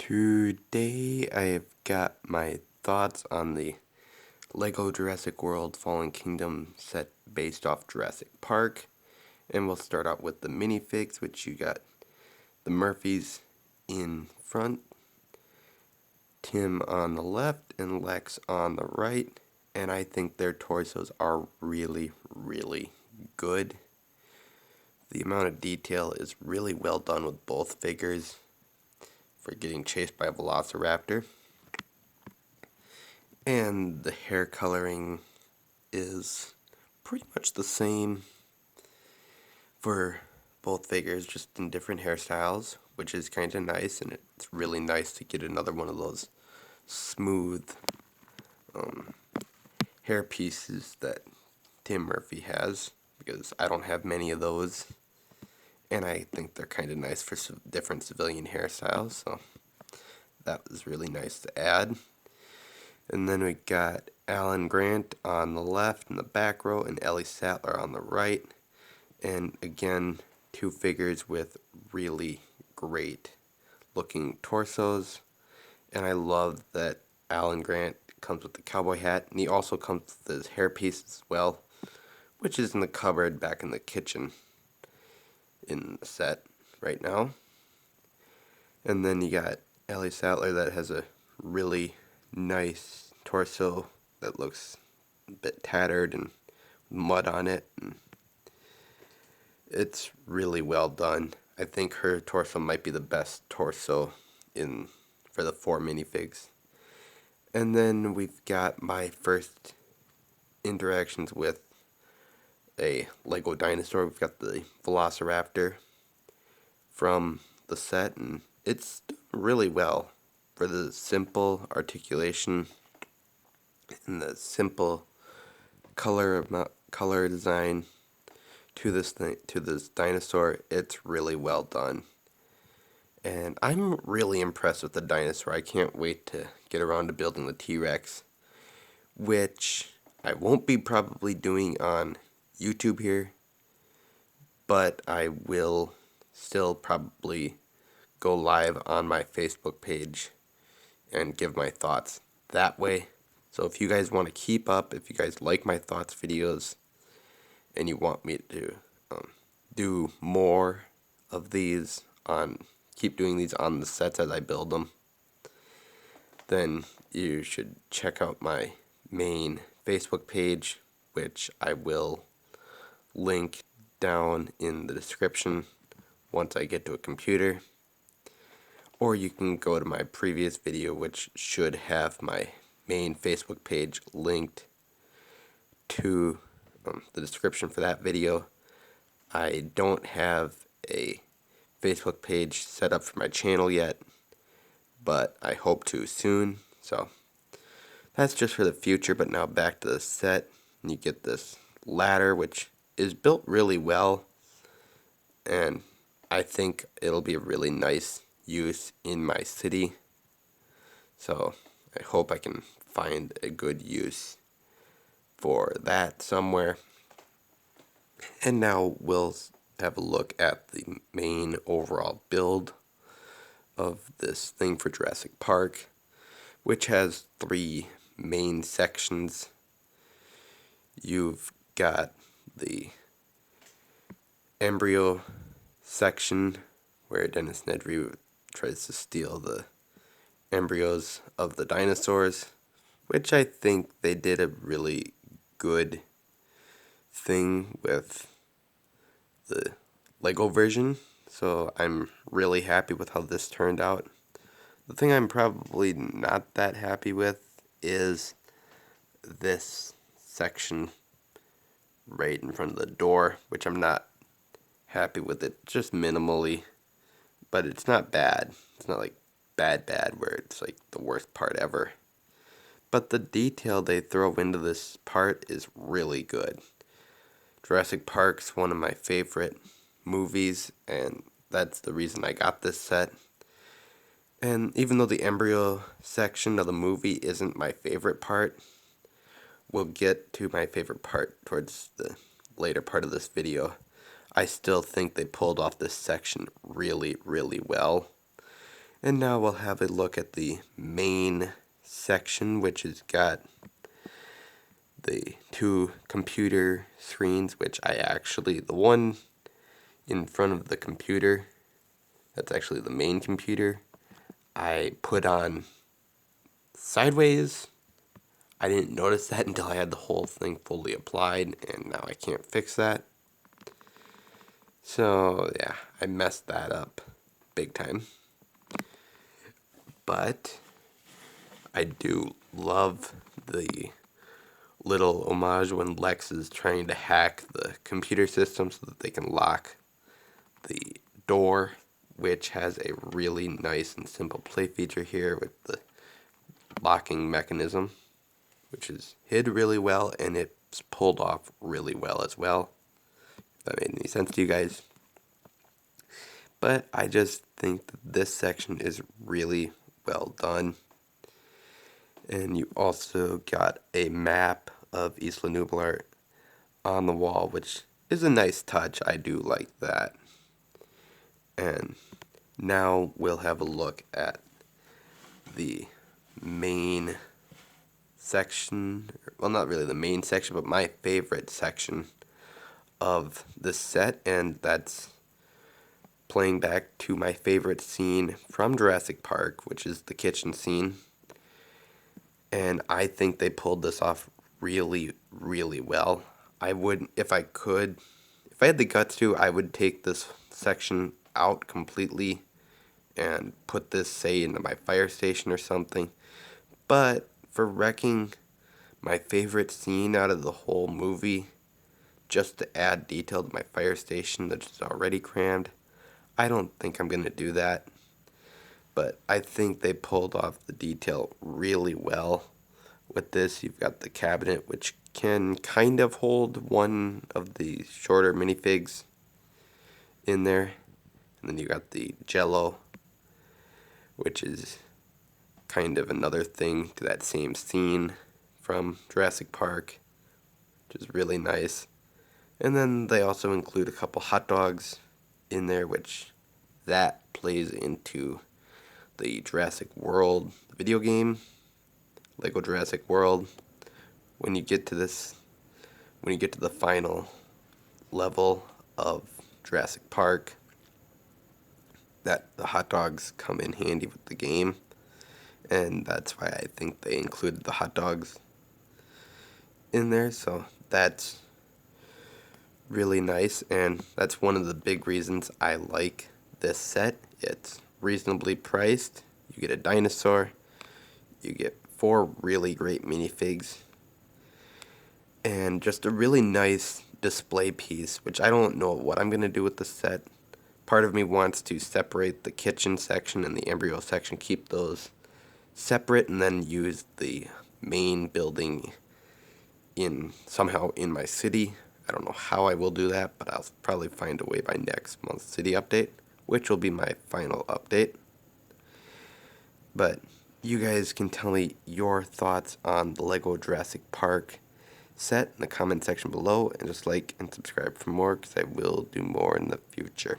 Today I've got my thoughts on the Lego Jurassic World Fallen Kingdom set based off Jurassic Park. And we'll start out with the Minifigs, which you got the Murphys in front, Tim on the left, and Lex on the right. And I think their torsos are really, really good. The amount of detail is really well done with both figures for getting chased by a Velociraptor. And the hair coloring is pretty much the same for both figures, just in different hairstyles, which is kind of nice, and it's really nice to get another one of those smooth hair pieces that Tim Murphy has, because I don't have many of those, and I think they're kind of nice for different civilian hairstyles, so that was really nice to add. And then we got Alan Grant on the left in the back row and Ellie Sattler on the right. And again, two figures with really great looking torsos. And I love that Alan Grant comes with the cowboy hat, and he also comes with his hairpiece as well, which is in the cupboard back in the kitchen in the set right now. And then you got Ellie Sattler that has a really nice torso that looks a bit tattered and mud on it, and it's really well done. I think her torso might be the best torso for the 4 minifigs. And then we've got my first interactions with a Lego dinosaur. We've got the Velociraptor from the set, and it's done really well for the simple articulation and the simple color design to this dinosaur. It's really well done, and I'm really impressed with the dinosaur. I can't wait to get around to building the T-Rex, which I won't be probably doing on YouTube here, but I will still probably go live on my Facebook page and give my thoughts that way. So if you guys want to keep up, if you guys like my thoughts videos, and you want me to do more of these keep doing these on the sets as I build them, then you should check out my main Facebook page, which I will link down in the description once I get to a computer. Or you can go to my previous video, which should have my main Facebook page linked to the description for that video. I don't have a Facebook page set up for my channel yet, but I hope to soon. So that's just for the future. But now back to the set, and you get this ladder, which is built really well, and I think it'll be a really nice use in my city. So I hope I can find a good use for that somewhere. And now we'll have a look at the main overall build of this thing for Jurassic Park, which has 3 main sections. You've got the Embryo section, where Dennis Nedry tries to steal the embryos of the dinosaurs, which I think they did a really good thing with the Lego version. So I'm really happy with how this turned out. The thing I'm probably not that happy with is this section right in front of the door, which I'm not happy with it, just minimally. But it's not bad. It's not like bad where it's like the worst part ever. But the detail they throw into this part is really good. Jurassic Park's one of my favorite movies, and that's the reason I got this set. And even though the embryo section of the movie isn't my favorite part, we'll get to my favorite part towards the later part of this video. I still think they pulled off this section really, really well. And now we'll have a look at the main section, which has got the two computer screens, which the one in front of the computer, that's actually the main computer, I put on sideways. I didn't notice that until I had the whole thing fully applied, and now I can't fix that. So yeah, I messed that up big time. But I do love the little homage when Lex is trying to hack the computer system so that they can lock the door, which has a really nice and simple play feature here with the locking mechanism, which is hid really well, and it's pulled off really well as well, if that made any sense to you guys. But I just think that this section is really well done. And you also got a map of Isla Nublar on the wall, which is a nice touch. I do like that. And now we'll have a look at the main section. Well, not really the main section, but my favorite section of the set, and that's playing back to my favorite scene from Jurassic Park, which is the kitchen scene. And I think they pulled this off really, really well. I would, if I had the guts to, I would take this section out completely and put this, say, into my fire station or something. But for wrecking my favorite scene out of the whole movie, just to add detail to my fire station that's already crammed, I don't think I'm going to do that. But I think they pulled off the detail really well with this. You've got the cabinet, which can kind of hold one of the shorter minifigs in there. And then you got the Jello, which is kind of another thing to that same scene from Jurassic Park, which is really nice. And then they also include a couple hot dogs in there, which that plays into the Jurassic World video game, Lego Jurassic World. When you get to the final level of Jurassic Park, that the hot dogs come in handy with the game, and that's why I think they included the hot dogs in there. So that's really nice, and that's one of the big reasons I like this set. It's reasonably priced. You get a dinosaur, you get 4 really great minifigs, and just a really nice display piece, which I don't know what I'm going to do with the set. Part of me wants to separate the kitchen section and the embryo section, keep those separate, and then use the main building somehow in my city. I don't know how I will do that, but I'll probably find a way by next month's city update, which will be my final update. But you guys can tell me your thoughts on the Lego Jurassic Park set in the comment section below, and just like and subscribe for more, because I will do more in the future.